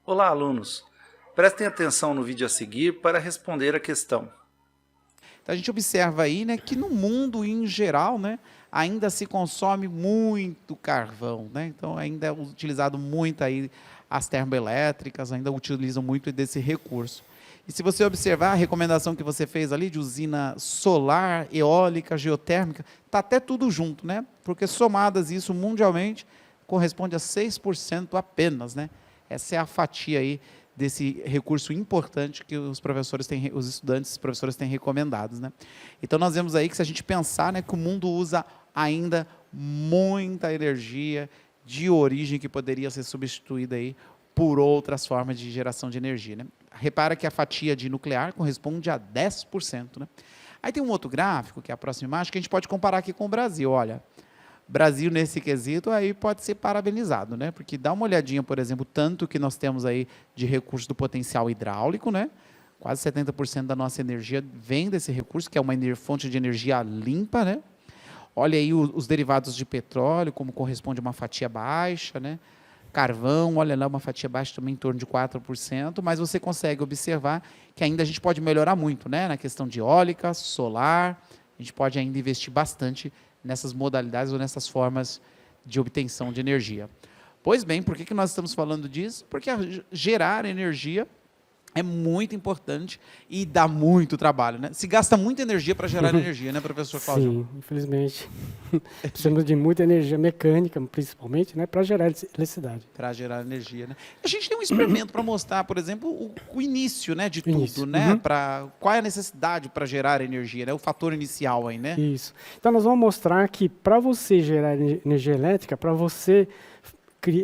Olá, alunos! Prestem atenção no vídeo a seguir para responder a questão. Então a gente observa aí, né, que no mundo em geral, né, ainda se consome muito carvão, né? Então ainda é utilizado muito aí as termoelétricas, ainda utilizam muito desse recurso. E se você observar a recomendação que você fez ali de usina solar, eólica, geotérmica, está até tudo junto, né? Porque somadas isso mundialmente corresponde a 6% apenas, né? Essa é a fatia aí desse recurso importante que os professores têm, os estudantes, os professores têm recomendados, né? Então nós vemos aí que se a gente pensar, né, que o mundo usa ainda muita energia de origem que poderia ser substituída aí por outras formas de geração de energia, né? Repara que a fatia de nuclear corresponde a 10%, né? Aí tem um outro gráfico, que é a próxima imagem, que a gente pode comparar aqui com o Brasil. Olha, Brasil nesse quesito aí pode ser parabenizado, né? Porque dá uma olhadinha, por exemplo, tanto que nós temos aí de recurso do potencial hidráulico, né? Quase 70% da nossa energia vem desse recurso, que é uma fonte de energia limpa, né? Olha aí os derivados de petróleo, como corresponde a uma fatia baixa, né? Carvão, olha lá, uma fatia baixa também em torno de 4%, mas você consegue observar que ainda a gente pode melhorar muito, né? Na questão de eólica, solar, a gente pode ainda investir bastante nessas modalidades ou nessas formas de obtenção de energia. Pois bem, por que nós estamos falando disso? Porque gerar energia é muito importante e dá muito trabalho, né? Se gasta muita energia para gerar energia, né, professor Cláudio? Sim, infelizmente. Precisamos de muita energia mecânica, principalmente, né, para gerar eletricidade. Para gerar energia, né? A gente tem um experimento para mostrar, por exemplo, o início, né, de tudo, né? Uhum. Qual é a necessidade para gerar energia, né? O fator inicial aí, né? Isso. Então, nós vamos mostrar que para você gerar energia elétrica, para você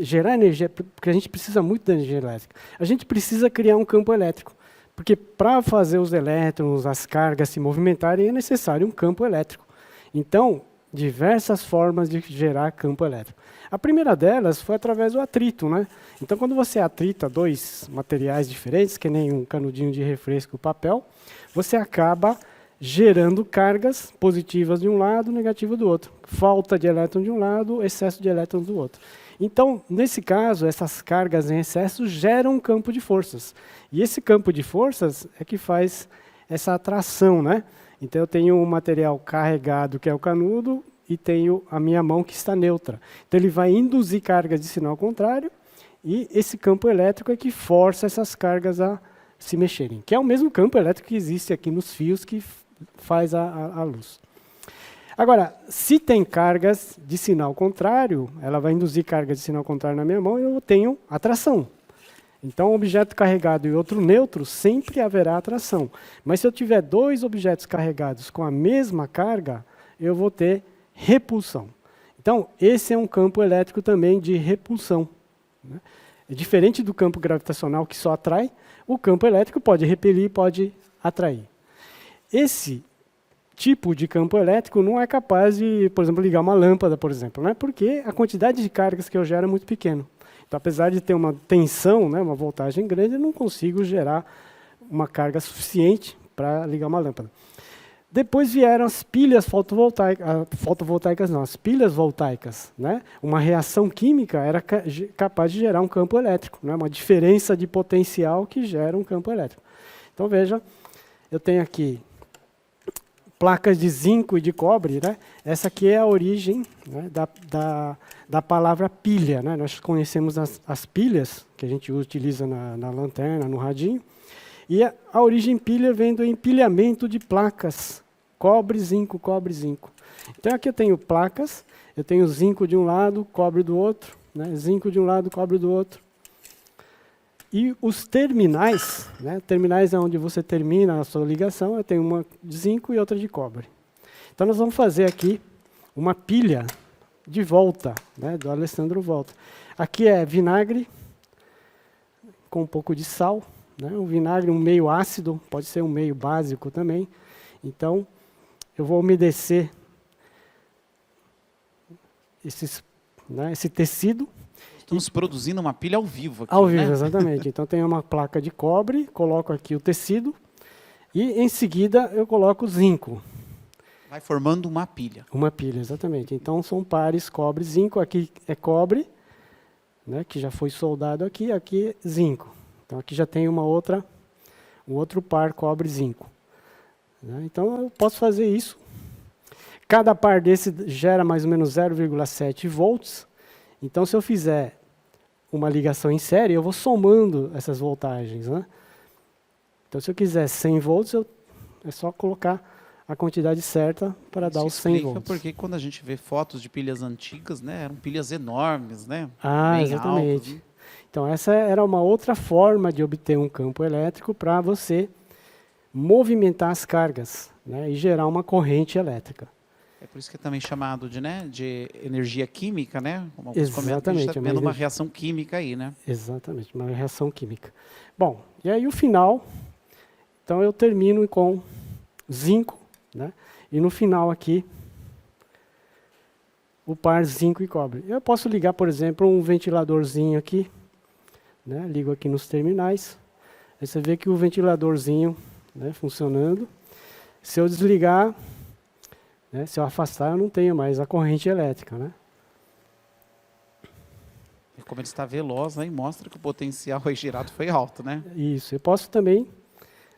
gerar energia, porque a gente precisa muito da energia elétrica, a gente precisa criar um campo elétrico. Porque para fazer os elétrons, as cargas se movimentarem, é necessário um campo elétrico. Então, diversas formas de gerar campo elétrico. A primeira delas foi através do atrito, né? Então, quando você atrita dois materiais diferentes, que nem um canudinho de refresco e papel, você acaba gerando cargas positivas de um lado, negativas do outro. Falta de elétron de um lado, excesso de elétrons do outro. Então, nesse caso, essas cargas em excesso geram um campo de forças. E esse campo de forças é que faz essa atração, né? Então, eu tenho um material carregado, que é o canudo, e tenho a minha mão, que está neutra. Então, ele vai induzir cargas de sinal contrário, e esse campo elétrico é que força essas cargas a se mexerem, que é o mesmo campo elétrico que existe aqui nos fios que faz a luz. Agora, se tem cargas de sinal contrário, ela vai induzir cargas de sinal contrário na minha mão e eu tenho atração. Então, um objeto carregado e outro neutro, sempre haverá atração. Mas se eu tiver dois objetos carregados com a mesma carga, eu vou ter repulsão. Então, esse é um campo elétrico também de repulsão, né? É diferente do campo gravitacional, que só atrai, o campo elétrico pode repelir, pode atrair. Esse tipo de campo elétrico não é capaz de, por exemplo, ligar uma lâmpada, por exemplo, né? Porque a quantidade de cargas que eu gero é muito pequena. Então, apesar de ter uma tensão, né, uma voltagem grande, eu não consigo gerar uma carga suficiente para ligar uma lâmpada. Depois vieram as pilhas fotovoltaicas não, as pilhas voltaicas, né? Uma reação química era capaz de gerar um campo elétrico, né? Uma diferença de potencial que gera um campo elétrico. Então, veja, eu tenho aqui placas de zinco e de cobre, né? Essa aqui é a origem, né, da palavra pilha, né? Nós conhecemos as pilhas, que a gente utiliza na lanterna, no radinho, e a origem pilha vem do empilhamento de placas, cobre, zinco, cobre, zinco. Então aqui eu tenho placas, eu tenho zinco de um lado, cobre do outro, né? Zinco de um lado, cobre do outro. E os terminais, né? Terminais é onde você termina a sua ligação, eu tenho uma de zinco e outra de cobre. Então nós vamos fazer aqui uma pilha de volta, né? Do Alessandro Volta. Aqui é vinagre com um pouco de sal, né? Um vinagre, um meio ácido, pode ser um meio básico também. Então, eu vou umedecer esse tecido. Estamos produzindo uma pilha ao vivo aqui, ao vivo, né? exatamente. Então, tenho uma placa de cobre, coloco aqui o tecido e, em seguida, eu coloco o zinco. Vai formando uma pilha. Uma pilha, exatamente. Então, são pares cobre e zinco. Aqui é cobre, né, que já foi soldado aqui, aqui zinco. Então aqui já tem um outro par cobre-zinco. Né? Então eu posso fazer isso. Cada par desse gera mais ou menos 0,7 volts. Então se eu fizer uma ligação em série, eu vou somando essas voltagens. Né? Então se eu quiser 100 volts, é só colocar a quantidade certa para dar os 100 volts. Porque quando a gente vê fotos de pilhas antigas, né, eram pilhas enormes, né? Ah, exatamente. Altas, né? Então essa era uma outra forma de obter um campo elétrico para você movimentar as cargas, né, e gerar uma corrente elétrica. É por isso que é também chamado de energia química, né? Como Exatamente. A gente está vendo uma reação química aí, né? Exatamente, uma reação química. Bom, e aí o final, então eu termino com zinco, né? E no final aqui, o par zinco e cobre. Eu posso ligar, por exemplo, um ventiladorzinho aqui, né? Ligo aqui nos terminais. Aí você vê que o ventiladorzinho, né, funcionando. Se eu desligar, né, se eu afastar, eu não tenho mais a corrente elétrica, né? E como ele está veloz, aí mostra que o potencial aí gerado foi alto, né? Isso. Eu posso também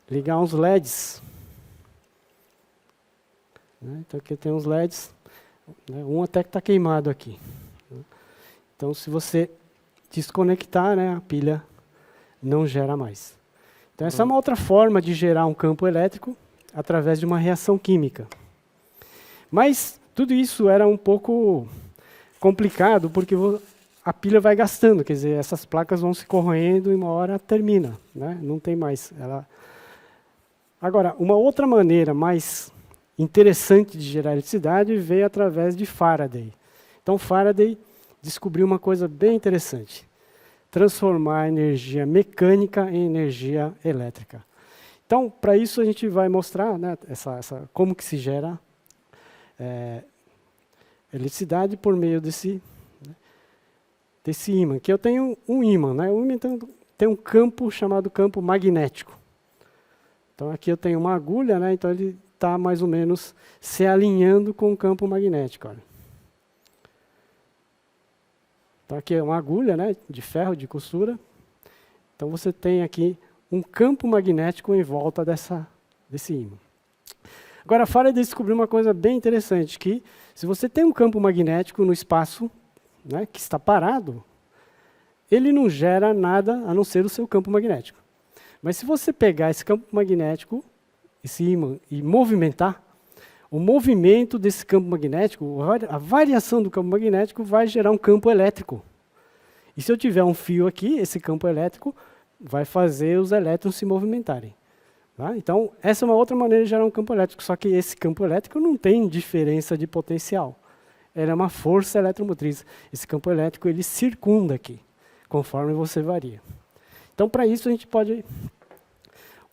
ligar uns LEDs. Né? Então aqui tem uns LEDs, né? Um até que está queimado aqui. Então se você desconectar, né, a pilha não gera mais. Então essa é uma outra forma de gerar um campo elétrico através de uma reação química. Mas tudo isso era um pouco complicado porque a pilha vai gastando, quer dizer, essas placas vão se corroendo e uma hora termina, né? Não tem mais. Agora, uma outra maneira mais interessante de gerar eletricidade veio através de Faraday. Então, Faraday descobriu uma coisa bem interessante: transformar a energia mecânica em energia elétrica. Então, para isso a gente vai mostrar, né, como que se gera eletricidade por meio desse ímã. Aqui eu tenho um ímã, né? O ímã tem um campo chamado campo magnético. Então aqui eu tenho uma agulha, né? Então ele está mais ou menos se alinhando com o campo magnético. Olha. Então aqui é uma agulha, né, de ferro, de costura. Então você tem aqui um campo magnético em volta desse ímã. Agora, Faraday descobriu uma coisa bem interessante, que se você tem um campo magnético no espaço, né, que está parado, ele não gera nada a não ser o seu campo magnético. Mas se você pegar esse campo magnético, esse ímã, e movimentar, o movimento desse campo magnético, a variação do campo magnético vai gerar um campo elétrico. E se eu tiver um fio aqui, esse campo elétrico vai fazer os elétrons se movimentarem. Tá? Então, essa é uma outra maneira de gerar um campo elétrico, só que esse campo elétrico não tem diferença de potencial. Ele é uma força eletromotriz. Esse campo elétrico ele circunda aqui, conforme você varia. Então, para isso, a gente pode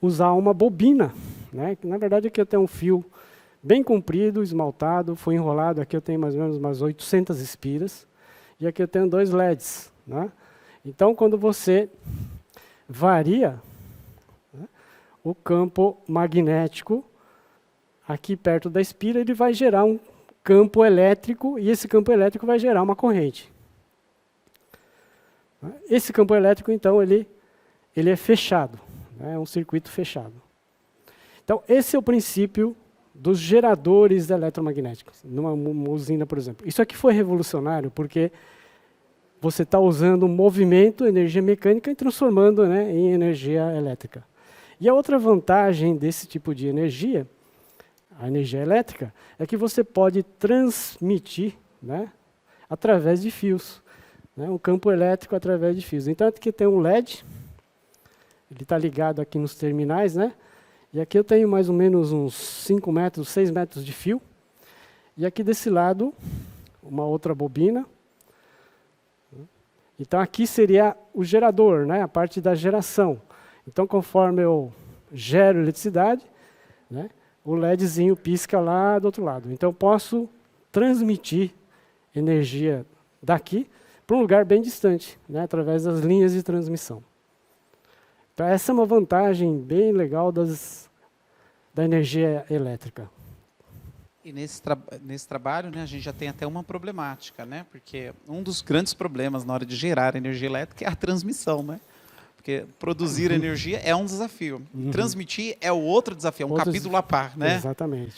usar uma bobina. Né? Na verdade, aqui eu tenho um fio bem comprido, esmaltado, foi enrolado. Aqui eu tenho mais ou menos umas 800 espiras. E aqui eu tenho 2 LEDs. Né? Então, quando você varia, né, o campo magnético aqui perto da espira, ele vai gerar um campo elétrico, e esse campo elétrico vai gerar uma corrente. Esse campo elétrico, então, ele é fechado, né, é um circuito fechado. Então, esse é o princípio dos geradores eletromagnéticos, numa usina, por exemplo. Isso aqui foi revolucionário, porque você está usando movimento, energia mecânica, e transformando, né, em energia elétrica. E a outra vantagem desse tipo de energia, a energia elétrica, é que você pode transmitir, né, através de fios. Né, um campo elétrico através de fios. Então, aqui tem um LED, ele está ligado aqui nos terminais, né? E aqui eu tenho mais ou menos uns 5 metros, 6 metros de fio. E aqui desse lado, uma outra bobina. Então, aqui seria o gerador, né, a parte da geração. Então, conforme eu gero eletricidade, né, o LEDzinho pisca lá do outro lado. Então, eu posso transmitir energia daqui para um lugar bem distante, né, através das linhas de transmissão. Então, essa é uma vantagem bem legal da energia elétrica. E nesse trabalho, né, a gente já tem até uma problemática, né? Porque um dos grandes problemas na hora de gerar energia elétrica é a transmissão, né? Porque produzir energia é um desafio. Transmitir é o outro desafio, é um Outros- capítulo à par, né? Exatamente.